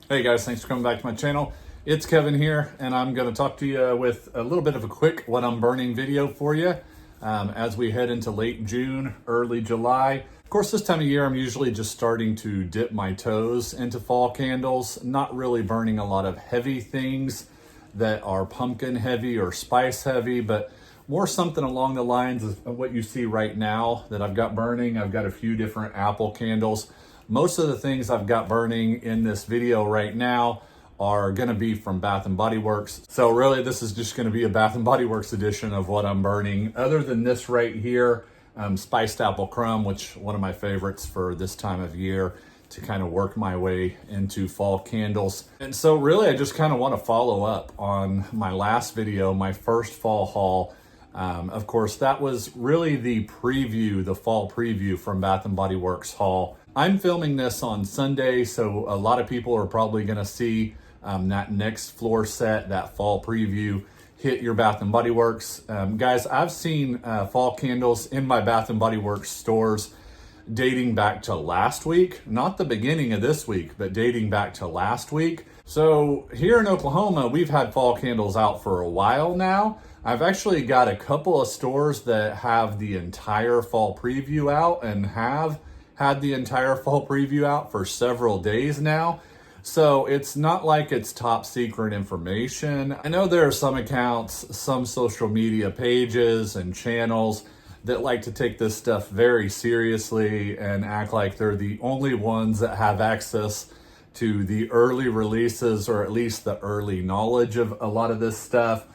Hey guys, thanks for coming back to my channel. It's Kevin here, and I'm going to talk to you with a little bit of a quick what I'm burning video for you as we head into late June, early July. Of course, this time of year, I'm usually just starting to dip my toes into fall candles, not really burning a lot of heavy things that are pumpkin heavy or spice heavy, but more something along the lines of what you see right now that I've got burning. I've got a few different apple candles. Most of the things I've got burning in this video right now are gonna be from Bath & Body Works. So really this is just gonna be a Bath & Body Works edition of what I'm burning. Other than this right here, Spiced Apple Crumb, which one of my favorites for this time of year to kind of work my way into fall candles. And so really I just kind of wanna follow up on my last video, my first fall haul. Of course, that was really the preview, the fall preview from Bath & Body Works haul. I'm filming this on Sunday, so a lot of people are probably gonna see that next floor set, that fall preview, hit your Bath & Body Works. Guys, I've seen fall candles in my Bath & Body Works stores dating back to last week, not the beginning of this week, but dating back to last week. So here in Oklahoma, we've had fall candles out for a while now. I've actually got a couple of stores that have the entire fall preview out and have had the entire fall preview out for several days now. So it's not like it's top secret information. I know there are some accounts, some social media pages and channels that like to take this stuff very seriously and act like they're the only ones that have access to the early releases, or at least the early knowledge of a lot of this stuff.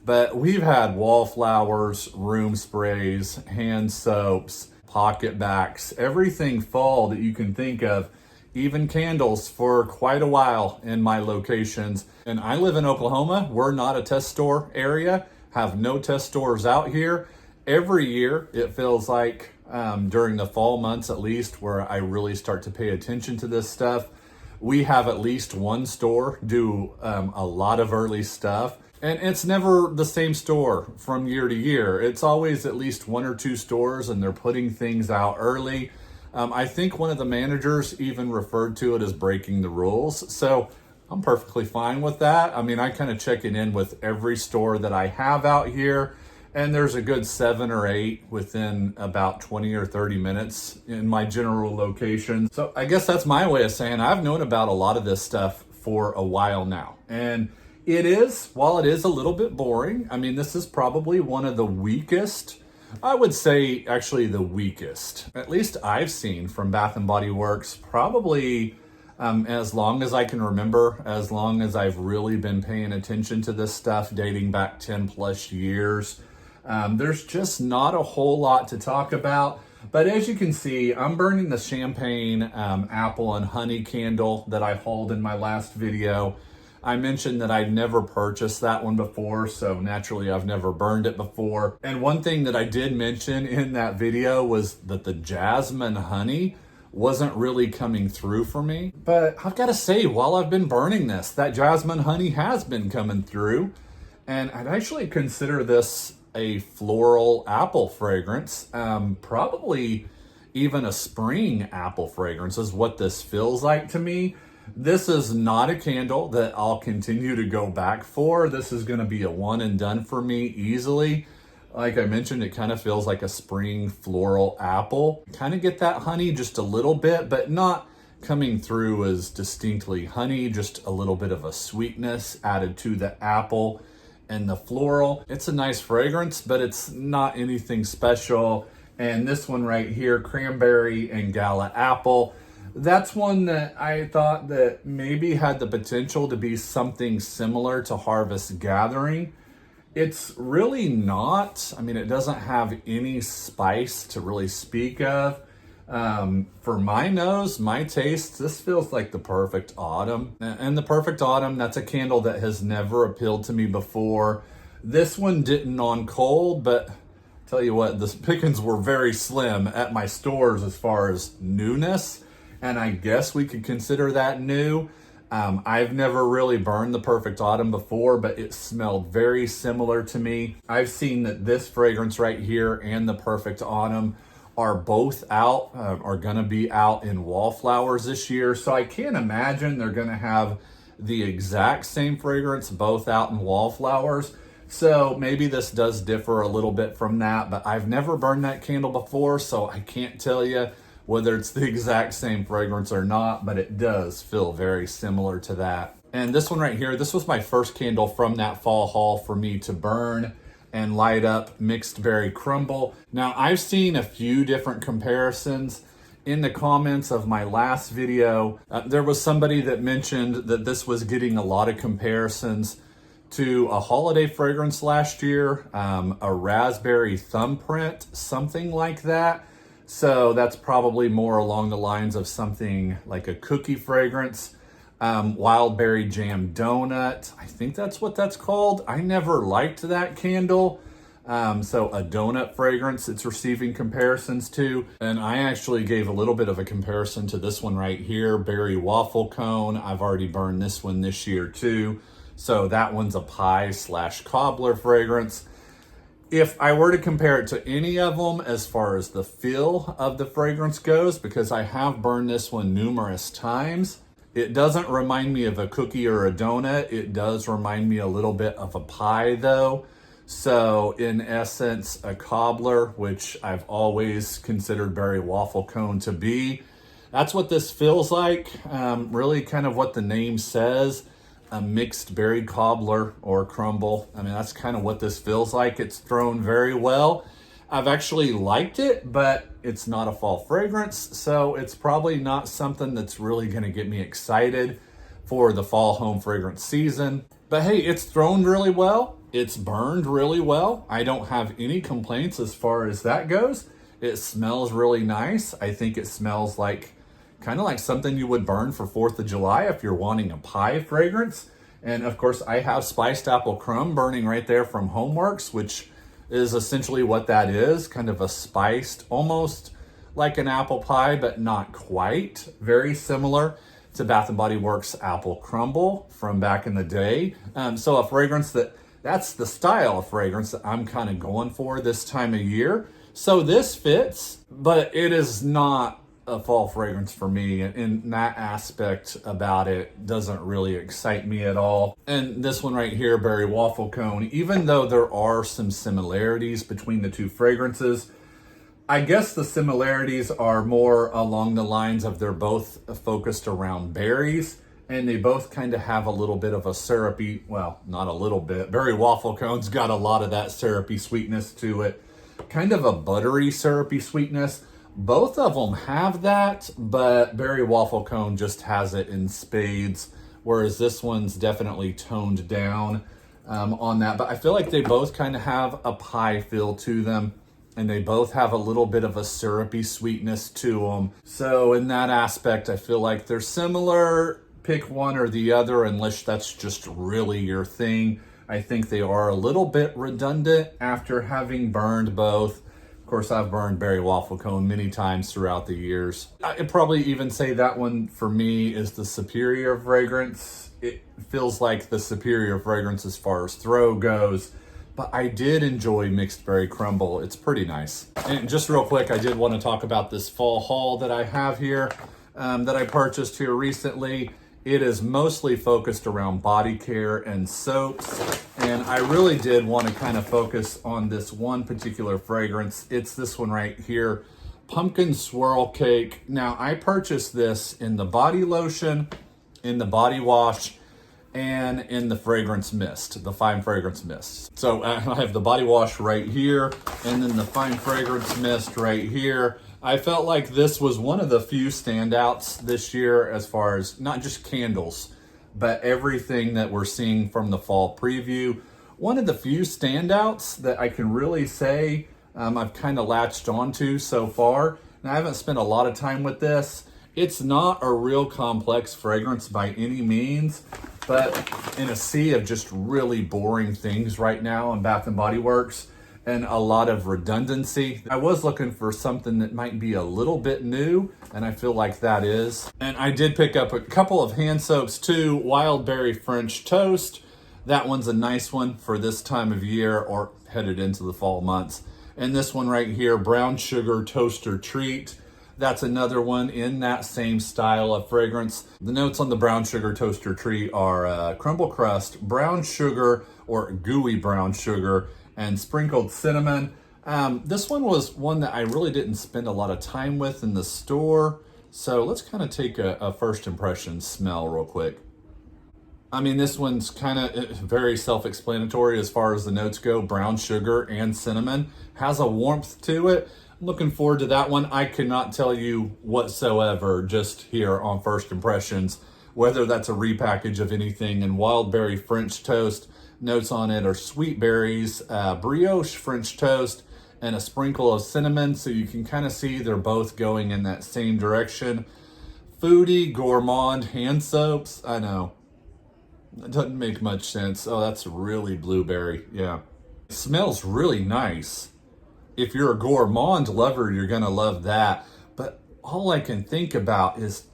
But we've had wallflowers, room sprays, hand soaps, pocket backs, everything fall that you can think of, even candles, for quite a while in my locations. And I live in Oklahoma. We're not a test store area, have no test stores out here. Every year, it feels like during the fall months at least, where I really start to pay attention to this stuff, we have at least one store do a lot of early stuff. And it's never the same store from year to year. It's always at least one or two stores, and they're putting things out early. I think one of the managers even referred to it as breaking the rules. So I'm perfectly fine with that. I mean, I kind of check it in with every store that I have out here, and there's a good 7 or 8 within about 20 or 30 minutes in my general location. So I guess that's my way of saying I've known about a lot of this stuff for a while now. And it is, while it is a little bit boring, I mean, this is probably one of the weakest, I would say actually the weakest, at least I've seen from Bath & Body Works, probably as long as I can remember, as long as I've really been paying attention to this stuff dating back 10 plus years. There's just not a whole lot to talk about. But as you can see, I'm burning the champagne apple and honey candle that I hauled in my last video. I mentioned that I'd never purchased that one before, so naturally I've never burned it before. And one thing that I did mention in that video was that the jasmine honey wasn't really coming through for me. But I've got to say, while I've been burning this, that jasmine honey has been coming through. And I'd actually consider this a floral apple fragrance, probably even a spring apple fragrance is what this feels like to me. This is not a candle that I'll continue to go back for. This is going to be a one and done for me easily. Like I mentioned, it kind of feels like a spring floral apple. Kind of get that honey just a little bit, but not coming through as distinctly honey, just a little bit of a sweetness added to the apple and the floral. It's a nice fragrance, but it's not anything special. And this one right here, cranberry and gala apple, that's one that I thought that maybe had the potential to be something similar to Harvest Gathering. It's really not. I mean, it doesn't have any spice to really speak of. For my nose, my taste, this feels like the Perfect Autumn. And the Perfect Autumn, that's a candle that has never appealed to me before. This one didn't on cold, but tell you what, the pickings were very slim at my stores as far as newness. And I guess we could consider that new. I've never really burned the Perfect Autumn before, but it smelled very similar to me. I've seen that this fragrance right here and the Perfect Autumn are both out, are gonna be out in Wallflowers this year. So I can't imagine they're gonna have the exact same fragrance both out in Wallflowers. So maybe this does differ a little bit from that, but I've never burned that candle before, so I can't tell you whether it's the exact same fragrance or not, but it does feel very similar to that. And this one right here, this was my first candle from that fall haul for me to burn and light up Mixed Berry Crumble. Now, I've seen a few different comparisons. In the comments of my last video, there was somebody that mentioned that this was getting a lot of comparisons to a holiday fragrance last year, a raspberry thumbprint, something like that. So that's probably more along the lines of something like a cookie fragrance. Wild berry jam donut, I think that's what that's called. I never liked that candle. So a donut fragrance it's receiving comparisons to. And I actually gave a little bit of a comparison to this one right here, berry waffle cone. I've already burned this one this year too. So that one's a pie / cobbler fragrance. If I were to compare it to any of them as far as the feel of the fragrance goes, because I have burned this one numerous times, it doesn't remind me of a cookie or a donut. It does remind me a little bit of a pie though. So in essence, a cobbler, which I've always considered berry waffle cone to be. That's what this feels like. Really kind of what the name says, a mixed berry cobbler or crumble. I mean, that's kind of what this feels like. It's thrown very well. I've actually liked it, but it's not a fall fragrance, so it's probably not something that's really going to get me excited for the fall home fragrance season. But hey, it's thrown really well. It's burned really well. I don't have any complaints as far as that goes. It smells really nice. I think it smells like kind of like something you would burn for 4th of July if you're wanting a pie fragrance. And of course, I have Spiced Apple Crumb burning right there from Homeworks, which is essentially what that is, kind of a spiced, almost like an apple pie, but not quite. Very similar to Bath & Body Works Apple Crumble from back in the day. So a fragrance that's the style of fragrance that I'm kind of going for this time of year. So this fits, but it is not a fall fragrance for me. And that aspect about it doesn't really excite me at all. And this one right here, berry waffle cone, even though there are some similarities between the two fragrances, I guess the similarities are more along the lines of they're both focused around berries, and they both kind of have a little bit of a syrupy, well, not a little bit. Berry waffle cone's got a lot of that syrupy sweetness to it, kind of a buttery syrupy sweetness. Both of them have that, but berry waffle cone just has it in spades, whereas this one's definitely toned down on that. But I feel like they both kind of have a pie feel to them, and they both have a little bit of a syrupy sweetness to them. So in that aspect, I feel like they're similar. Pick one or the other unless that's just really your thing. I think they are a little bit redundant after having burned both. Of course, I've burned berry waffle cone many times throughout the years. I'd probably even say that one for me is the superior fragrance. It feels like the superior fragrance as far as throw goes, but I did enjoy Mixed Berry Crumble. It's pretty nice. And just real quick, I did want to talk about this fall haul that I have here that I purchased here recently. It is mostly focused around body care and soaps. And I really did want to kind of focus on this one particular fragrance. It's this one right here, Pumpkin Swirl Cake. Now, I purchased this in the body lotion, in the body wash, and in the fragrance mist, the fine fragrance mist. So I have the body wash right here, and then the fine fragrance mist right here. I felt like this was one of the few standouts this year as far as not just candles, but everything that we're seeing from the fall preview. One of the few standouts that I can really say I've kind of latched onto so far. And I haven't spent a lot of time with this. It's not a real complex fragrance by any means, but in a sea of just really boring things right now in Bath & Body Works, and a lot of redundancy, I was looking for something that might be a little bit new, and I feel like that is. And I did pick up a couple of hand soaps too. Wild Berry French Toast. That one's a nice one for this time of year or headed into the fall months. And this one right here, Brown Sugar Toaster Treat. That's another one in that same style of fragrance. The notes on the Brown Sugar Toaster Treat are crumble crust, brown sugar or gooey brown sugar, and sprinkled cinnamon. This one was one that I really didn't spend a lot of time with in the store. So let's kind of take a first impression smell real quick. I mean, this one's kind of very self-explanatory as far as the notes go. Brown sugar and cinnamon. Has a warmth to it. Looking forward to that one. I could not tell you whatsoever just here on First Impressions, whether that's a repackage of anything. And wild berry French toast, notes on it are sweet berries, brioche French toast, and a sprinkle of cinnamon. So you can kind of see they're both going in that same direction. Foodie, gourmand, hand soaps. I know, it doesn't make much sense. Oh, that's really blueberry. Yeah. It smells really nice. If you're a gourmand lover, you're going to love that. But all I can think about is,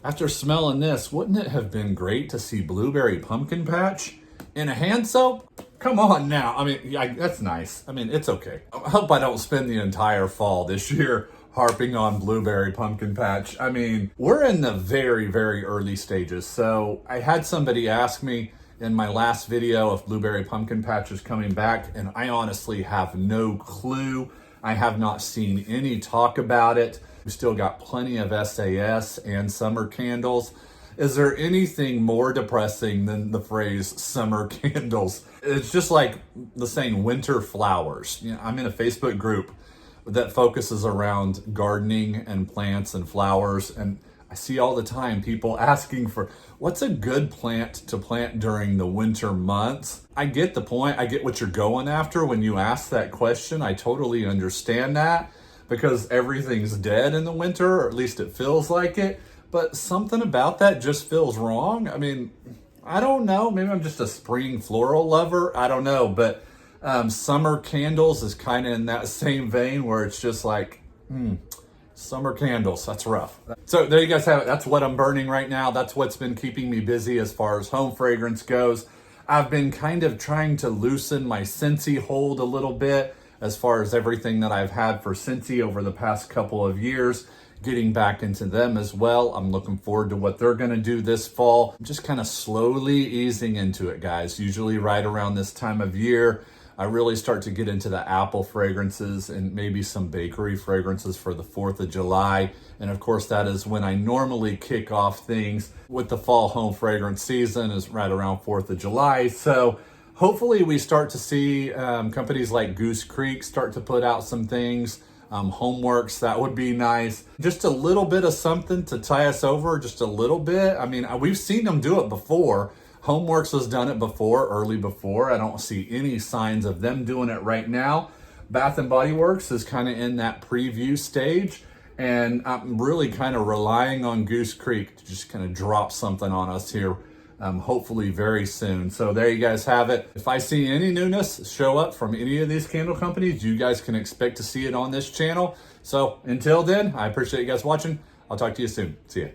after smelling this, wouldn't it have been great to see Blueberry Pumpkin Patch in a hand soap? Come on now. I mean, yeah, that's nice. I mean, it's okay. I hope I don't spend the entire fall this year harping on Blueberry Pumpkin Patch. I mean, we're in the very, very early stages. So I had somebody ask me in my last video if Blueberry Pumpkin Patch is coming back, and I honestly have no clue. I have not seen any talk about it. We still got plenty of SAS and summer candles. Is there anything more depressing than the phrase summer candles? It's just like the saying winter flowers. You know, I'm in a Facebook group that focuses around gardening and plants and flowers, and I see all the time people asking for what's a good plant to plant during the winter months. I get the point. I get what you're going after when you ask that question. I totally understand that because everything's dead in the winter, or at least it feels like it. But something about that just feels wrong. I mean, I don't know. Maybe I'm just a spring floral lover. I don't know. But summer candles is kind of in that same vein where it's just like, summer candles, that's rough. So there you guys have it. That's what I'm burning right now. That's what's been keeping me busy as far as home fragrance goes. I've been kind of trying to loosen my Scentsy hold a little bit as far as everything that I've had for Scentsy over the past couple of years, getting back into them as well. I'm looking forward to what they're gonna do this fall. Just kind of slowly easing into it, guys. Usually right around this time of year, I really start to get into the apple fragrances and maybe some bakery fragrances for the 4th of July. And of course, that is when I normally kick off things with the fall home fragrance season, is right around 4th of July. So hopefully we start to see companies like Goose Creek start to put out some things. Homeworks, that would be nice. Just a little bit of something to tie us over, just a little bit. I mean, we've seen them do it before. Homeworks has done it before, early before. I don't see any signs of them doing it right now. Bath & Body Works is kind of in that preview stage, and I'm really kind of relying on Goose Creek to just kind of drop something on us here, hopefully very soon. So there you guys have it. If I see any newness show up from any of these candle companies, you guys can expect to see it on this channel. So until then, I appreciate you guys watching. I'll talk to you soon. See ya.